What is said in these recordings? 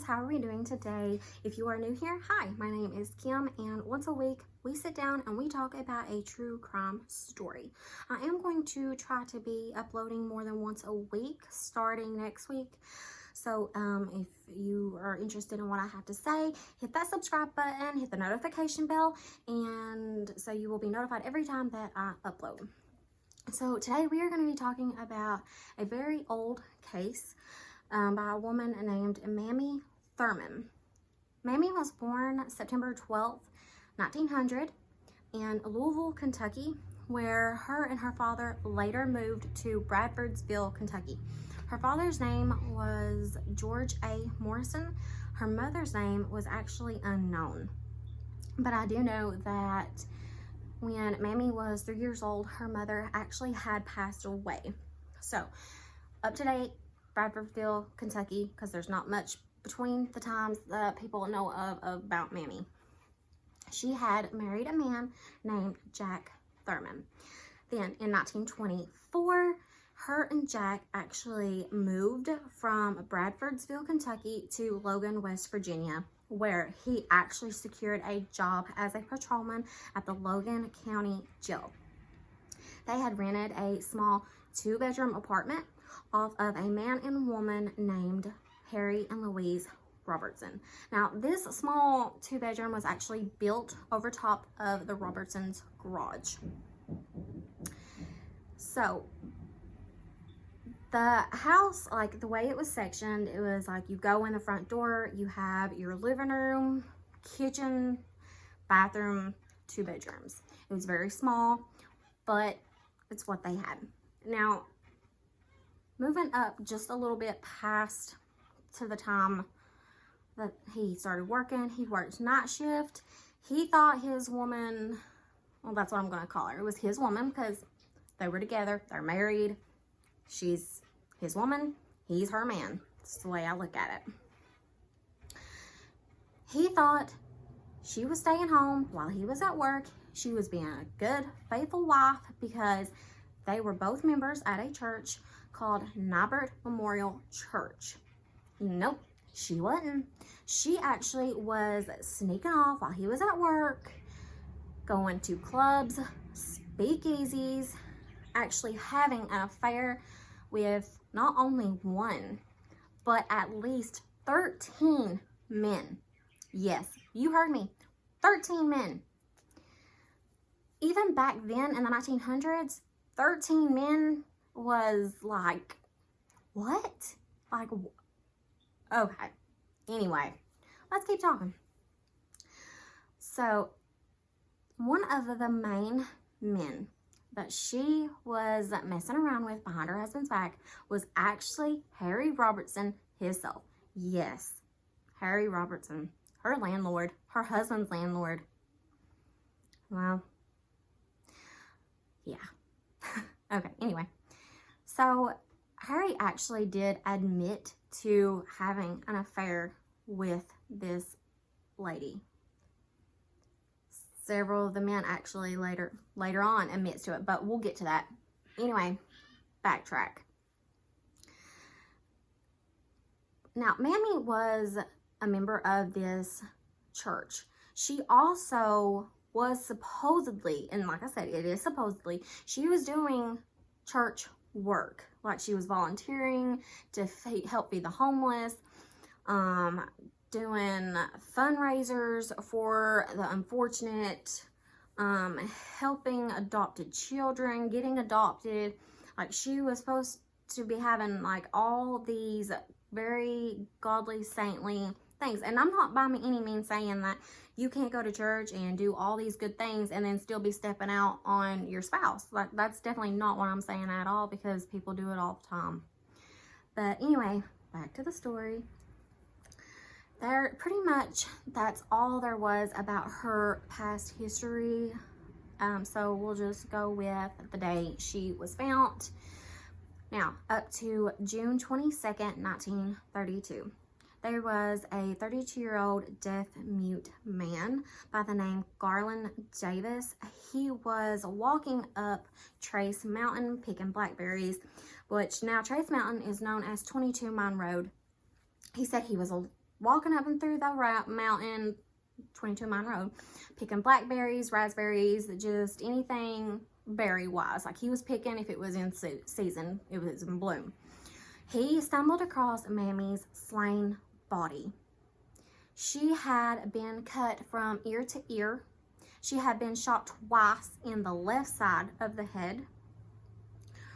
friends, how are we doing today? If you are new here, hi, my name is Kim, and once a week we sit down and we talk about a true crime story. I am going to try to be uploading more than once a week starting next week. So if you are interested in what I have to say, hit that subscribe button, hit the notification bell, and so you will be notified every time that I upload. So today we are going to be talking about a very old case by a woman named Mamie Thurman. Mamie was born September 12th, 1900 in Louisville, Kentucky, where her and her father later moved to Bradfordsville, Kentucky. Her father's name was George A. Morrison. Her mother's name was actually unknown. But I do know that when Mamie was 3 years old, her mother actually had passed away. So, up to date, Bradfordsville, Kentucky, because there's not much between the times that people know of about Mamie. She had married a man named Jack Thurman. Then in 1924, her and Jack actually moved from Bradfordsville, Kentucky to Logan, West Virginia, where he actually secured a job as a patrolman at the Logan County Jail. They had rented a small 2-bedroom apartment off of a man and woman named Harry and Louise Robertson. Now, this small 2-bedroom was actually built over top of the Robertsons' garage. So, the house, like the way it was sectioned, it was like you go in the front door, you have your living room, kitchen, bathroom, 2 bedrooms. It was very small, but it's what they had. Now, moving up just a little bit past to the time that he started working, he worked night shift. He thought his woman, well, that's what I'm going to call her. It was his woman because they were together. They're married. She's his woman. He's her man. That's the way I look at it. He thought she was staying home while he was at work. She was being a good, faithful wife because they were both members at a church called Nibert Memorial Church. Nope, she wasn't. She actually was sneaking off while he was at work, going to clubs, speakeasies, actually having an affair with not only one, but at least 13 men. Yes, you heard me, 13 men. Even back then in the 1900s, 13 men was like, what? Like, okay. Anyway, let's keep talking. So, one of the main men that she was messing around with behind her husband's back was actually Harry Robertson himself. Yes, Harry Robertson, her landlord, her husband's landlord. Well, yeah. Okay, anyway. So, Harry actually did admit to having an affair with this lady. Several of the men actually later on admits to it, but we'll get to that. Anyway, backtrack. Now, Mamie was a member of this church. She also was supposedly, and like I said, it is supposedly, she was doing church work. Like she was volunteering to help feed the homeless, doing fundraisers for the unfortunate, helping adopted children, getting adopted. Like she was supposed to be having like all these very godly, saintly things. And I'm not by any means saying that you can't go to church and do all these good things and then still be stepping out on your spouse. Like that's definitely not what I'm saying at all, because people do it all the time. But anyway, back to the story. Pretty much that's all there was about her past history. So we'll just go with the day she was found. Now, up to June 22nd, 1932. There was a 32-year-old deaf-mute man by the name Garland Davis. He was walking up Trace Mountain picking blackberries, which now Trace Mountain is known as 22 Mine Road. He said he was walking up and through the mountain, 22 Mile Road, picking blackberries, raspberries, just anything berry-wise. Like he was picking if it was in season, it was in bloom. He stumbled across Mammie's slain body. She had been cut from ear to ear. She had been shot twice in the left side of the head.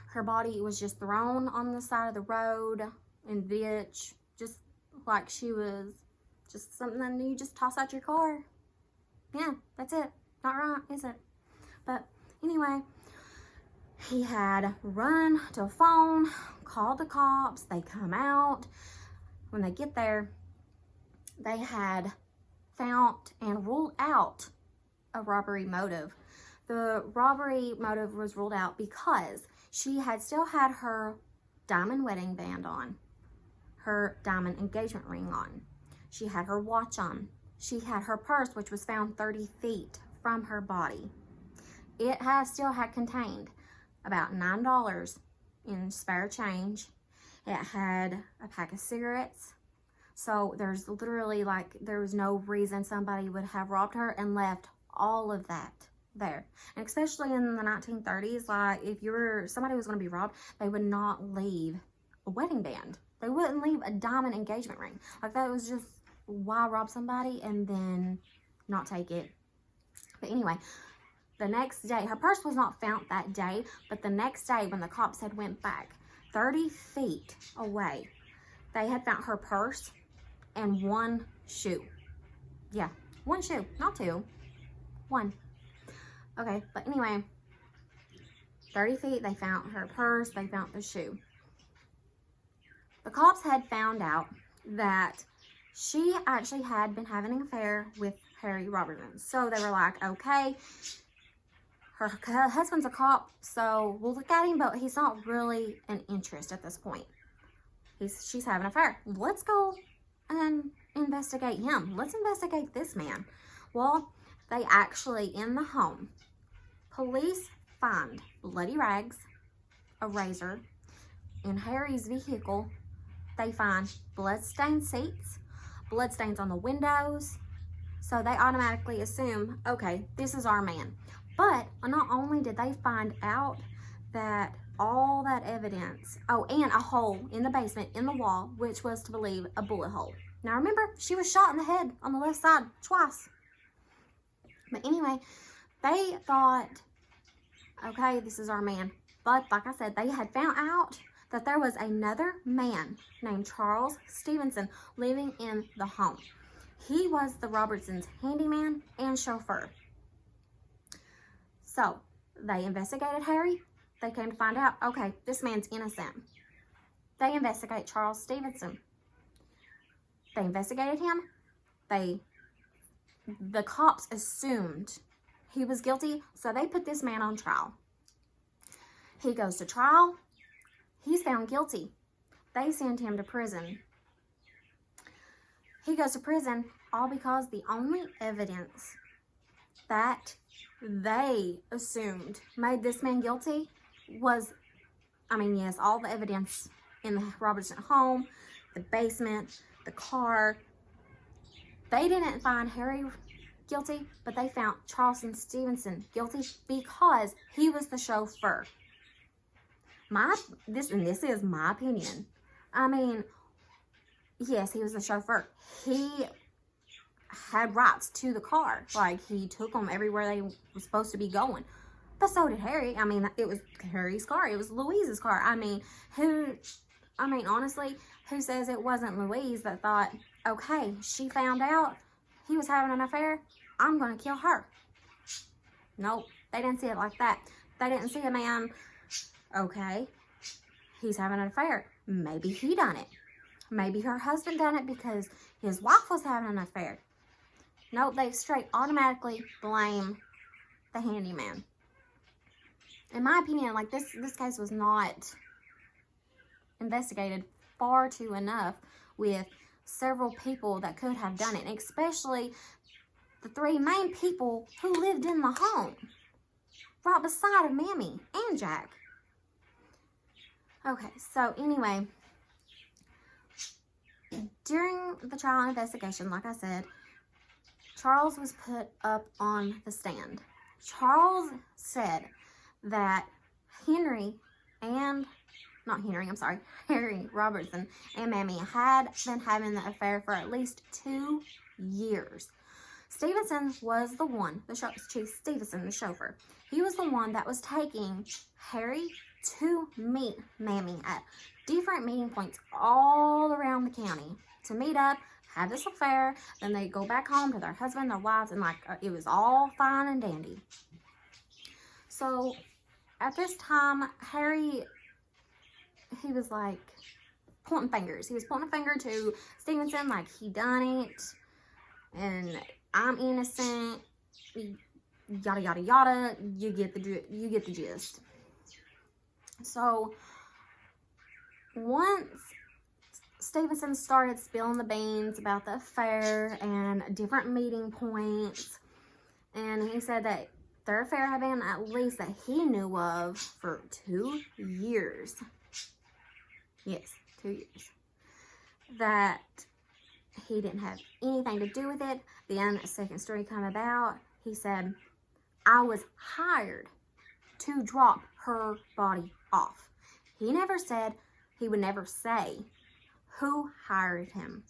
Her body was just thrown on the side of the road and ditch, just like she was just something that you just toss out your car. Yeah, that's it. Not right, is it? But anyway, he had run to a phone, called the cops. They come out. When they get there, they had found and ruled out a robbery motive. The robbery motive was ruled out because she had still had her diamond wedding band on, her diamond engagement ring on. She had her watch on. She had her purse, which was found 30 feet from her body. It still had contained about $9 in spare change. It had a pack of cigarettes. So there's literally there was no reason somebody would have robbed her and left all of that there. And especially in the 1930s, like if somebody was going to be robbed, they would not leave a wedding band. They wouldn't leave a diamond engagement ring. Like that was just, why rob somebody and then not take it? But anyway, the next day, her purse was not found that day, but the next day when the cops had went back 30 feet away, they had found her purse and one shoe. Yeah, one shoe, not two, one. Okay, but anyway, 30 feet, they found her purse, they found the shoe. The cops had found out that she actually had been having an affair with Harry Robertson. So they were like, okay, her husband's a cop, so we'll look at him, but he's not really an interest at this point. She's having an affair. Let's go and investigate him. Let's investigate this man. Well, they actually, in the home, police find bloody rags, a razor. In Harry's vehicle, they find blood-stained seats, bloodstains on the windows. So they automatically assume, okay, this is our man. But not only did they find out that all that evidence, oh, and a hole in the basement in the wall, which was to believe a bullet hole. Now remember, she was shot in the head on the left side twice. But anyway, they thought, okay, this is our man. But like I said, they had found out that there was another man named Charles Stevenson living in the home. He was the Robertsons' handyman and chauffeur. So they investigated Harry. They came to find out, okay, this man's innocent. They investigate Charles Stevenson. They investigated him. The cops assumed he was guilty, so they put this man on trial. He goes to trial. He's found guilty. They send him to prison. He goes to prison all because the only evidence that they assumed made this man guilty was, yes, all the evidence in the Robertson home, the basement, the car. They didn't find Harry guilty, but they found Charles Stevenson guilty because he was the chauffeur. This is my opinion. Yes, he was the chauffeur. He had rights to the car. Like, he took them everywhere they were supposed to be going. But so did Harry. It was Harry's car. It was Louise's car. Honestly, who says it wasn't Louise that thought, okay, she found out he was having an affair, I'm going to kill her? Nope, they didn't see it like that. They didn't see a man, okay, he's having an affair. Maybe he done it. Maybe her husband done it because his wife was having an affair. Nope, they straight automatically blame the handyman. In my opinion, this case was not investigated far too enough with several people that could have done it, especially the three main people who lived in the home right beside of Mamie and Jack. Okay, so anyway, During the trial investigation, like I said, Charles was put up on the stand. Charles said that Harry Robertson and Mamie had been having the affair for at least 2 years. Stevenson was the one, Chief Stevenson, the chauffeur. He was the one that was taking Harry to meet Mamie at different meeting points all around the county to meet up, have this affair, then they go back home to their husband, their wives, and it was all fine and dandy. So at this time, Harry, he was like pointing fingers. He was pointing a finger to Stevenson like he done it, and I'm innocent, yada yada yada. You get the gist. So once Stevenson started spilling the beans about the affair and different meeting points, and he said that their affair had been, at least that he knew of, for 2 years. Yes, 2 years. That he didn't have anything to do with it. Then a second story came about. He said, I was hired to drop her body off. He never said, he would never say who hired him.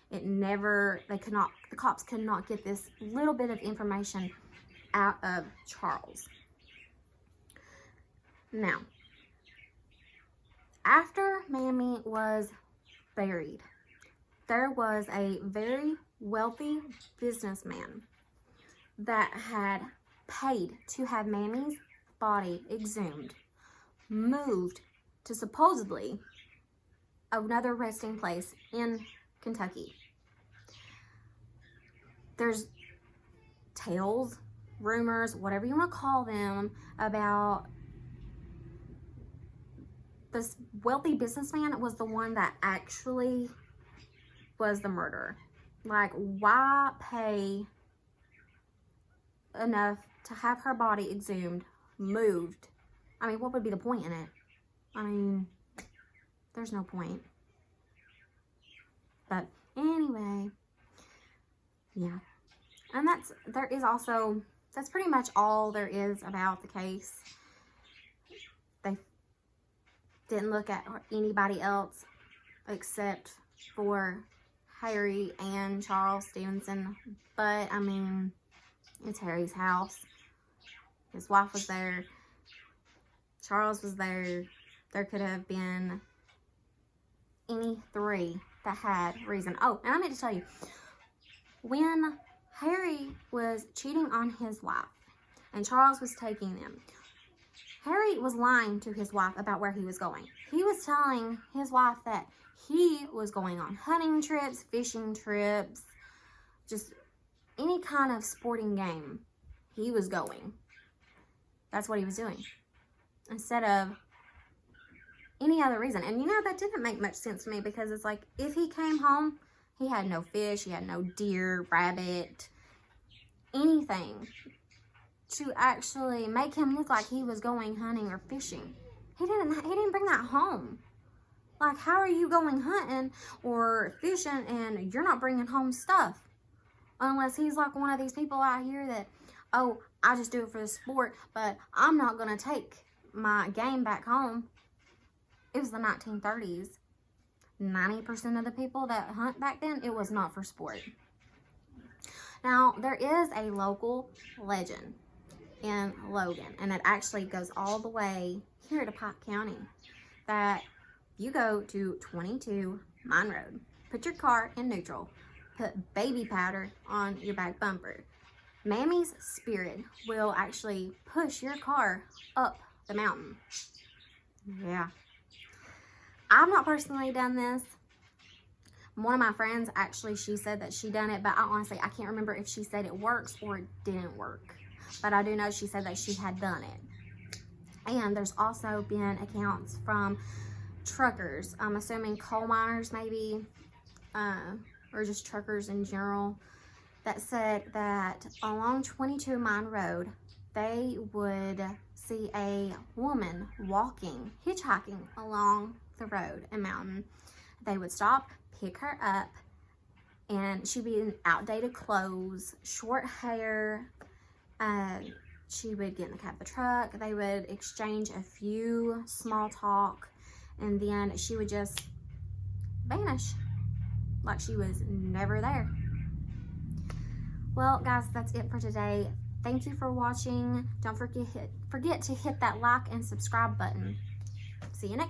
The cops could not get this little bit of information out of Charles. Now, after Mamie was buried, there was a very wealthy businessman that had paid to have Mamie's body exhumed, moved to supposedly another resting place in Kentucky. There's tales, rumors, whatever you want to call them, about this wealthy businessman was the one that actually was the murderer. Like, why pay enough to have her body exhumed, moved? I mean, what would be the point in it? I mean, there's no point. But anyway, yeah. And that's pretty much all there is about the case. They didn't look at anybody else except for Harry and Charles Stevenson. But, I mean, it's Harry's house. His wife was there. Charles was there. There could have been any three that had reason. Oh, and I meant to tell you, when Harry was cheating on his wife and Charles was taking them, Harry was lying to his wife about where he was going. He was telling his wife that he was going on hunting trips, fishing trips, just any kind of sporting game he was going. That's what he was doing, instead of any other reason. And you know, that didn't make much sense to me, because it's like, if he came home, he had no fish, he had no deer, rabbit, anything to actually make him look like he was going hunting or fishing. He didn't bring that home. Like, how are you going hunting or fishing and you're not bringing home stuff? Unless he's like one of these people out here that, oh, I just do it for the sport, but I'm not going to take my game back home. It was the 1930s. 90% of the people that hunt back then, it was not for sport. Now, there is a local legend in Logan, and it actually goes all the way here to Pike County, that you go to 22 Mine Road, put your car in neutral, put baby powder on your back bumper. Mammy's spirit will actually push your car up the mountain. Yeah. I've not personally done this. One of my friends, actually, she said that she done it, but I can't remember if she said it works or it didn't work. But I do know she said that she had done it. And there's also been accounts from truckers, I'm assuming coal miners maybe, or just truckers in general, that said that along 22 Mine Road, they would see a woman walking, hitchhiking along the road and mountain. They would stop, pick her up, and she'd be in outdated clothes, short hair. She would get in the cab of the truck. They would exchange a few small talk, and then she would just vanish like she was never there. Well, guys, that's it for today. Thank you for watching. Don't forget to hit that like and subscribe button. See you next time.